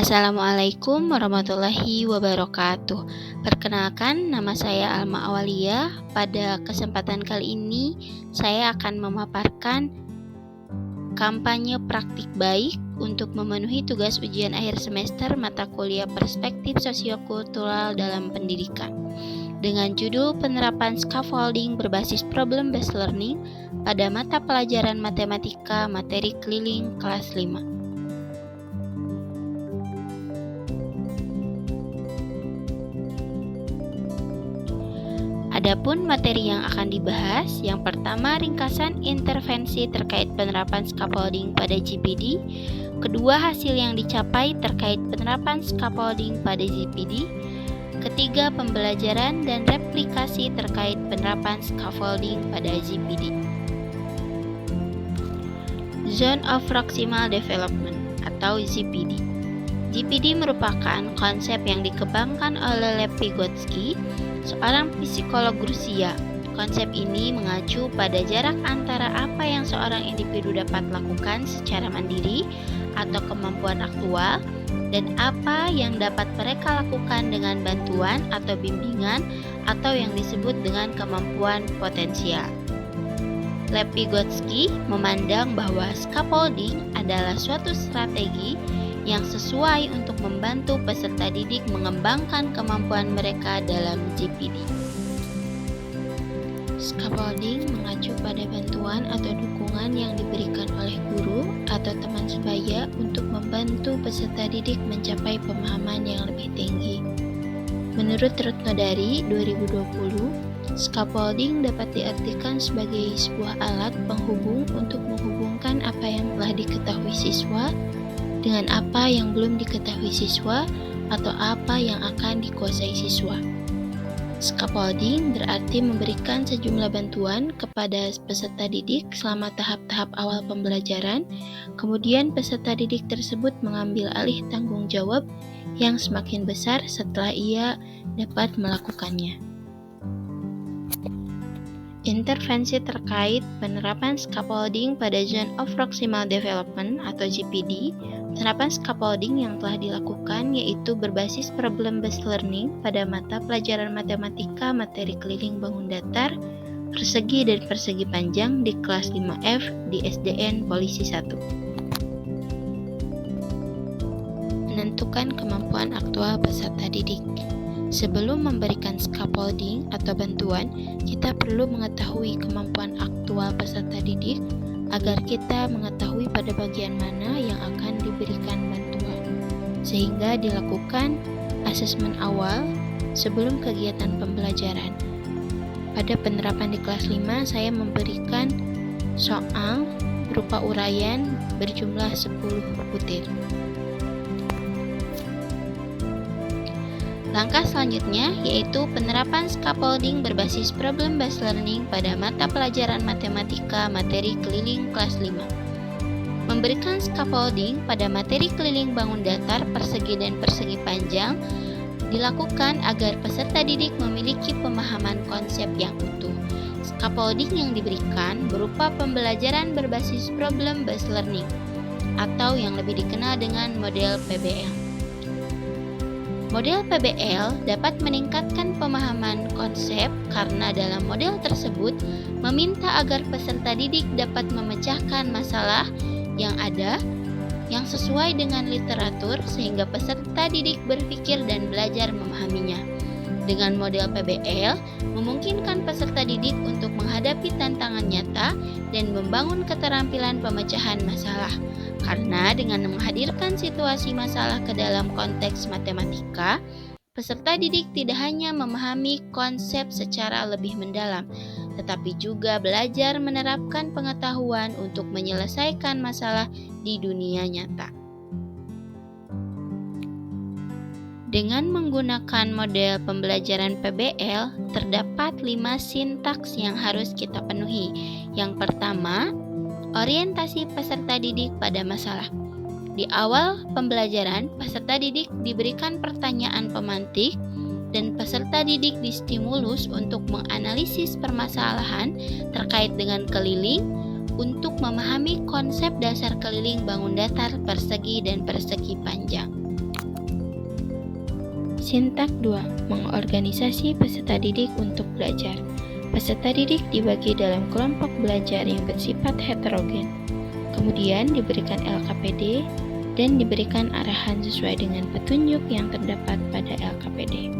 Assalamualaikum warahmatullahi wabarakatuh. Perkenalkan, nama saya Alma Awalia. Pada kesempatan kali ini, saya akan memaparkan kampanye praktik baik untuk memenuhi tugas ujian akhir semester mata kuliah Perspektif Sosiokultural dalam Pendidikan dengan judul Penerapan Scaffolding Berbasis Problem Based Learning pada mata pelajaran Matematika Materi Keliling kelas 5. Adapun materi yang akan dibahas, yang pertama ringkasan intervensi terkait penerapan scaffolding pada GPD, kedua hasil yang dicapai terkait penerapan scaffolding pada GPD, ketiga pembelajaran dan replikasi terkait penerapan scaffolding pada GPD. Zone of Proximal Development atau ZPD. ZPD merupakan konsep yang dikembangkan oleh Lev Vygotsky, seorang psikolog Rusia. Konsep ini mengacu pada jarak antara apa yang seorang individu dapat lakukan secara mandiri atau kemampuan aktual dan apa yang dapat mereka lakukan dengan bantuan atau bimbingan atau yang disebut dengan kemampuan potensial. Lev Vygotsky memandang bahwa scaffolding adalah suatu strategi yang sesuai untuk membantu peserta didik mengembangkan kemampuan mereka dalam GPD. Scaffolding mengacu pada bantuan atau dukungan yang diberikan oleh guru atau teman sebaya untuk membantu peserta didik mencapai pemahaman yang lebih tinggi. Menurut Retnodari 2020, scaffolding dapat diartikan sebagai sebuah alat penghubung untuk menghubungkan apa yang telah diketahui siswa dengan apa yang belum diketahui siswa atau apa yang akan dikuasai siswa. Scaffolding berarti memberikan sejumlah bantuan kepada peserta didik selama tahap-tahap awal pembelajaran, kemudian peserta didik tersebut mengambil alih tanggung jawab yang semakin besar setelah ia dapat melakukannya. Intervensi terkait penerapan scaffolding pada Zone of Proximal Development atau GPD. Penerapan scaffolding yang telah dilakukan yaitu berbasis problem based learning pada mata pelajaran matematika materi keliling bangun datar, persegi dan persegi panjang di kelas 5F di SDN Polisi 1. Menentukan kemampuan aktual peserta didik. Sebelum memberikan scaffolding atau bantuan, kita perlu mengetahui kemampuan aktual peserta didik agar kita mengetahui pada bagian mana yang akan diberikan bantuan, sehingga dilakukan asesmen awal sebelum kegiatan pembelajaran. Pada penerapan di kelas 5, saya memberikan soal berupa uraian berjumlah 10 butir. Langkah selanjutnya yaitu penerapan scaffolding berbasis problem based learning pada mata pelajaran matematika materi keliling kelas 5. Memberikan scaffolding pada materi keliling bangun datar, persegi dan persegi panjang dilakukan agar peserta didik memiliki pemahaman konsep yang utuh. Scaffolding yang diberikan berupa pembelajaran berbasis problem based learning atau yang lebih dikenal dengan model PBL. Model PBL dapat meningkatkan pemahaman konsep karena dalam model tersebut meminta agar peserta didik dapat memecahkan masalah yang ada yang sesuai dengan literatur sehingga peserta didik berpikir dan belajar memahaminya. Dengan model PBL memungkinkan peserta didik untuk menghadapi tantangan nyata dan membangun keterampilan pemecahan masalah. Karena dengan menghadirkan situasi masalah ke dalam konteks matematika, peserta didik tidak hanya memahami konsep secara lebih mendalam, tetapi juga belajar menerapkan pengetahuan untuk menyelesaikan masalah di dunia nyata. Dengan menggunakan model pembelajaran PBL, terdapat 5 sintaks yang harus kita penuhi. Yang pertama, orientasi peserta didik pada masalah. Di awal pembelajaran, peserta didik diberikan pertanyaan pemantik dan peserta didik distimulus untuk menganalisis permasalahan terkait dengan keliling untuk memahami konsep dasar keliling bangun datar, persegi, dan persegi panjang. Sintak 2. Mengorganisasi peserta didik untuk belajar. Peserta didik dibagi dalam kelompok belajar yang bersifat heterogen. Kemudian diberikan LKPD dan diberikan arahan sesuai dengan petunjuk yang terdapat pada LKPD.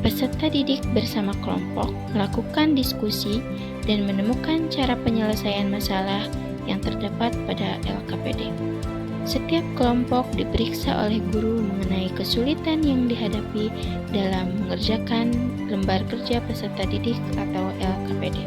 Peserta didik bersama kelompok melakukan diskusi dan menemukan cara penyelesaian masalah yang terdapat pada LKPD. Setiap kelompok diperiksa oleh guru mengenai kesulitan yang dihadapi dalam mengerjakan lembar kerja peserta didik atau LKPD.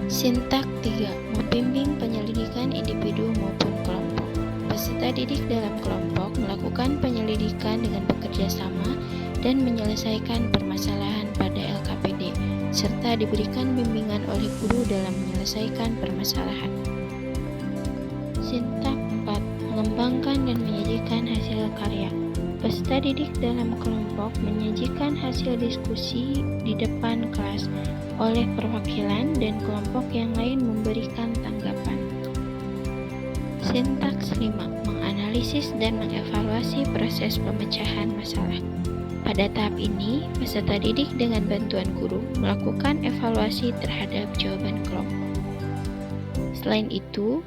Sintak 3. Membimbing penyelidikan individu maupun kelompok. Peserta didik dalam kelompok melakukan penyelidikan dengan bekerja sama dan menyelesaikan permasalahan pada LKPD, serta diberikan bimbingan oleh guru dalam menyelesaikan permasalahan. Sintak 4. Mengembangkan dan menyajikan hasil karya. Peserta didik dalam kelompok menyajikan hasil diskusi di depan kelas oleh perwakilan dan kelompok yang lain memberikan tanggapan. Sintaks 5. Menganalisis dan mengevaluasi proses pemecahan masalah. Pada tahap ini, peserta didik dengan bantuan guru melakukan evaluasi terhadap jawaban kelompok. Selain itu,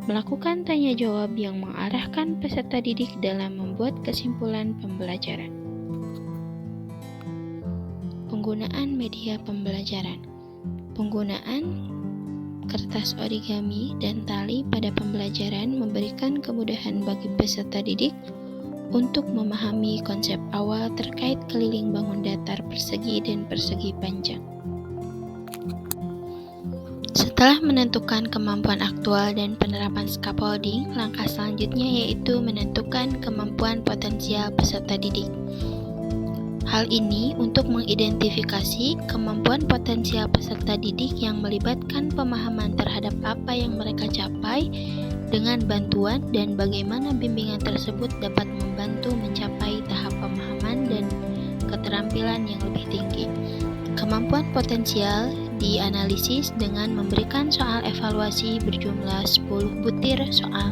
melakukan tanya jawab yang mengarahkan peserta didik dalam membuat kesimpulan pembelajaran. Penggunaan media pembelajaran. Penggunaan kertas origami dan tali pada pembelajaran memberikan kemudahan bagi peserta didik untuk memahami konsep awal terkait keliling bangun datar persegi dan persegi panjang. Setelah menentukan kemampuan aktual dan penerapan scaffolding, langkah selanjutnya yaitu menentukan kemampuan potensial peserta didik. Hal ini untuk mengidentifikasi kemampuan potensial peserta didik yang melibatkan pemahaman terhadap apa yang mereka capai dengan bantuan dan bagaimana bimbingan tersebut dapat membantu mencapai tahap pemahaman dan keterampilan yang lebih tinggi. Kemampuan potensial dianalisis dengan memberikan soal evaluasi berjumlah 10 butir soal.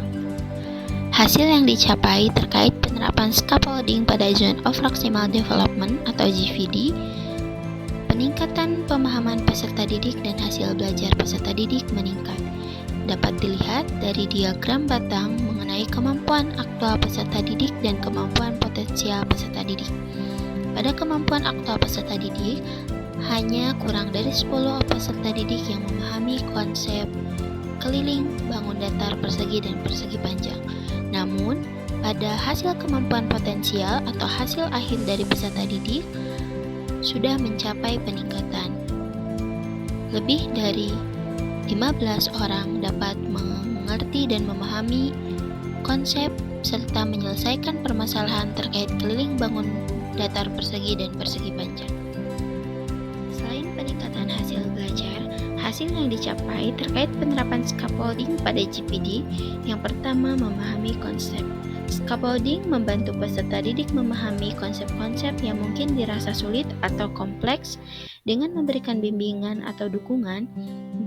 Hasil yang dicapai terkait penerapan scaffolding pada Zone of Maximal Development atau ZVD, peningkatan pemahaman peserta didik dan hasil belajar peserta didik meningkat. Dapat dilihat dari diagram batang mengenai kemampuan aktual peserta didik dan kemampuan potensial peserta didik. Pada kemampuan aktual peserta didik, hanya kurang dari 10 peserta didik yang memahami konsep keliling bangun datar persegi dan persegi panjang. Namun, pada hasil kemampuan potensial atau hasil akhir dari peserta didik sudah mencapai peningkatan. Lebih dari 15 orang dapat mengerti dan memahami konsep serta menyelesaikan permasalahan terkait keliling bangun datar persegi dan persegi panjang. Selain peningkatan hasil belajar, hasil yang dicapai terkait penerapan scaffolding pada GPD, yang pertama memahami konsep. Scaffolding membantu peserta didik memahami konsep-konsep yang mungkin dirasa sulit atau kompleks. Dengan memberikan bimbingan atau dukungan,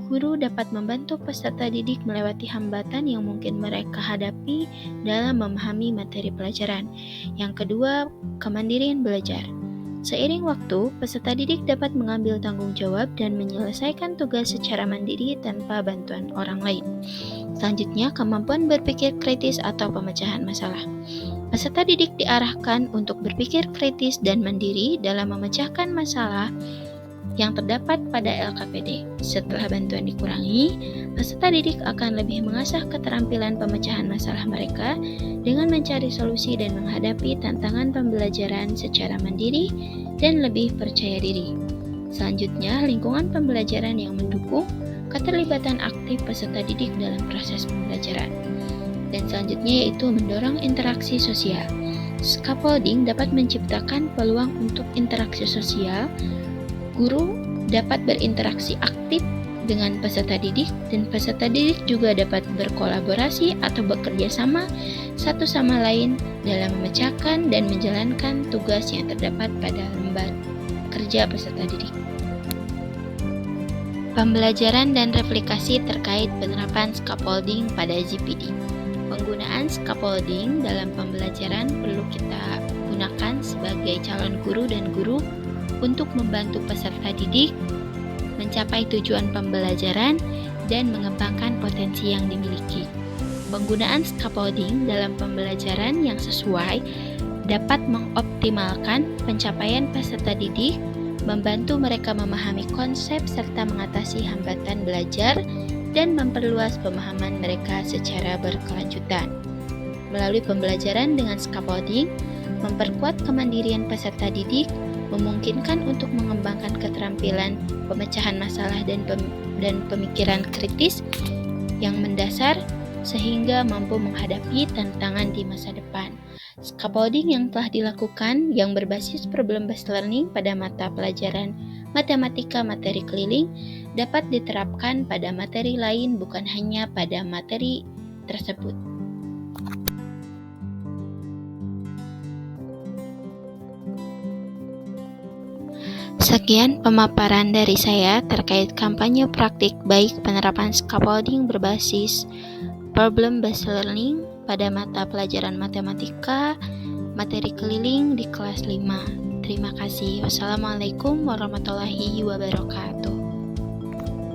guru dapat membantu peserta didik melewati hambatan yang mungkin mereka hadapi dalam memahami materi pelajaran. Yang kedua, kemandirian belajar. Seiring waktu, peserta didik dapat mengambil tanggung jawab dan menyelesaikan tugas secara mandiri tanpa bantuan orang lain. Selanjutnya, kemampuan berpikir kritis atau pemecahan masalah. Peserta didik diarahkan untuk berpikir kritis dan mandiri dalam memecahkan masalah yang terdapat pada LKPD. Setelah bantuan dikurangi, peserta didik akan lebih mengasah keterampilan pemecahan masalah mereka dengan mencari solusi dan menghadapi tantangan pembelajaran secara mandiri dan lebih percaya diri. Selanjutnya, lingkungan pembelajaran yang mendukung keterlibatan aktif peserta didik dalam proses pembelajaran. Dan selanjutnya yaitu mendorong interaksi sosial. Scaffolding dapat menciptakan peluang untuk interaksi sosial. Guru dapat berinteraksi aktif dengan peserta didik, dan peserta didik juga dapat berkolaborasi atau bekerja sama satu sama lain dalam memecahkan dan menjalankan tugas yang terdapat pada lembar kerja peserta didik. Pembelajaran dan replikasi terkait penerapan scaffolding pada GPD. Penggunaan scaffolding dalam pembelajaran perlu kita gunakan sebagai calon guru dan guru untuk membantu peserta didik mencapai tujuan pembelajaran dan mengembangkan potensi yang dimiliki. Penggunaan scaffolding dalam pembelajaran yang sesuai dapat mengoptimalkan pencapaian peserta didik, membantu mereka memahami konsep serta mengatasi hambatan belajar, dan memperluas pemahaman mereka secara berkelanjutan. Melalui pembelajaran dengan scaffolding, memperkuat kemandirian peserta didik, memungkinkan untuk mengembangkan keterampilan pemecahan masalah dan pemikiran kritis yang mendasar sehingga mampu menghadapi tantangan di masa depan. Scaffolding yang telah dilakukan yang berbasis problem-based learning pada mata pelajaran matematika materi keliling dapat diterapkan pada materi lain bukan hanya pada materi tersebut. Sekian pemaparan dari saya terkait kampanye praktik baik penerapan scaffolding berbasis problem-based learning pada mata pelajaran matematika materi keliling di kelas 5. Terima kasih. Wassalamualaikum warahmatullahi wabarakatuh.